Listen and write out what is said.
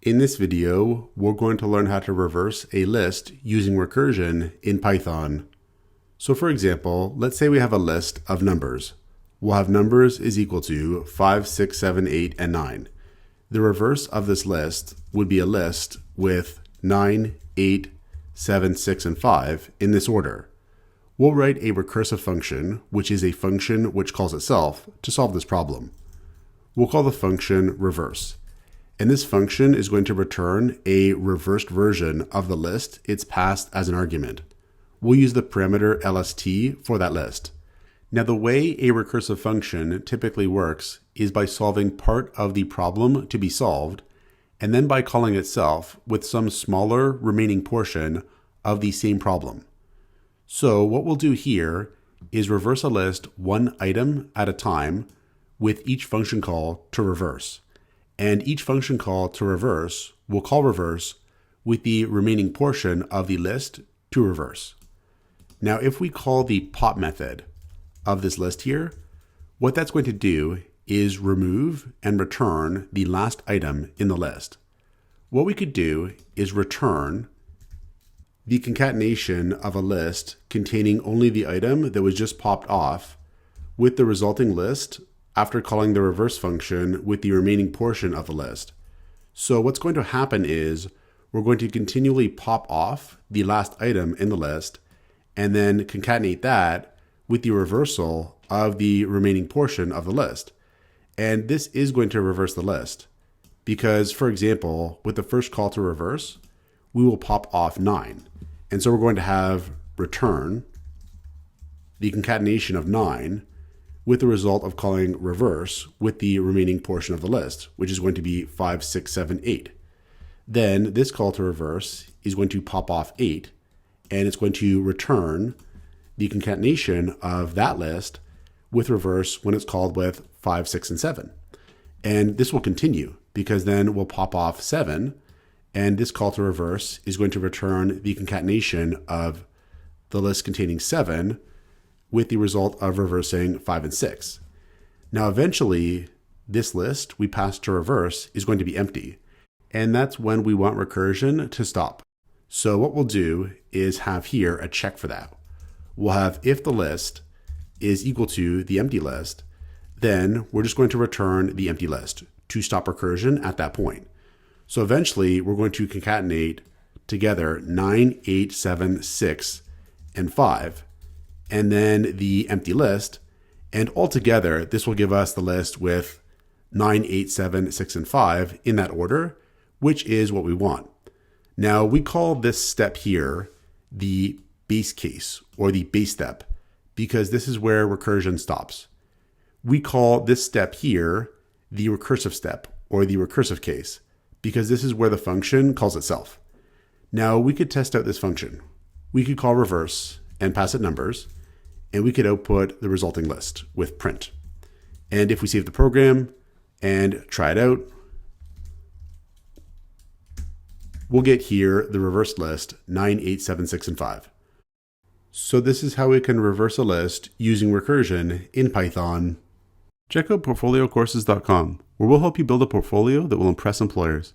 In this video, we're going to learn how to reverse a list using recursion in Python. So for example, let's say we have a list of numbers. We'll have numbers is equal to 5, 6, 7, 8, and 9. The reverse of this list would be a list with 9, 8, 7, 6, and 5 in this order. We'll write a recursive function, which is a function which calls itself, to solve this problem. We'll call the function reverse. And this function is going to return a reversed version of the list it's passed as an argument. We'll use the parameter lst for that list. Now the way a recursive function typically works is by solving part of the problem to be solved, and then by calling itself with some smaller remaining portion of the same problem. So what we'll do here is reverse a list one item at a time with each function call to reverse. And each function call to reverse will call reverse with the remaining portion of the list to reverse. Now, if we call the pop method of this list here, what that's going to do is remove and return the last item in the list. What we could do is return the concatenation of a list containing only the item that was just popped off with the resulting list after calling the reverse function with the remaining portion of the list. So what's going to happen is we're going to continually pop off the last item in the list and then concatenate that with the reversal of the remaining portion of the list. And this is going to reverse the list because, for example, with the first call to reverse, we will pop off 9. And so we're going to have return the concatenation of 9 with the result of calling reverse with the remaining portion of the list, which is going to be 5, 6, 7, 8. Then this call to reverse is going to pop off 8, and it's going to return the concatenation of that list with reverse when it's called with 5, 6, and 7. And this will continue because then we'll pop off 7, and this call to reverse is going to return the concatenation of the list containing 7 with the result of reversing 5 and 6. Now eventually, this list we pass to reverse is going to be empty, and that's when we want recursion to stop. So what we'll do is have here a check for that. We'll have if the list is equal to the empty list, then we're just going to return the empty list to stop recursion at that point. So eventually, we're going to concatenate together 9, 8, 7, 6, and 5, and then the empty list. And altogether, this will give us the list with 9, 8, 7, 6, and 5 in that order, which is what we want. Now, we call this step here the base case or the base step because this is where recursion stops. We call this step here the recursive step or the recursive case because this is where the function calls itself. Now, we could test out this function. We could call reverse and pass it numbers, and we could output the resulting list with print. And if we save the program and try it out, we'll get here the reverse list 9, 8, 7, 6, and 5. So this is how we can reverse a list using recursion in Python. Check out portfoliocourses.com, where we'll help you build a portfolio that will impress employers.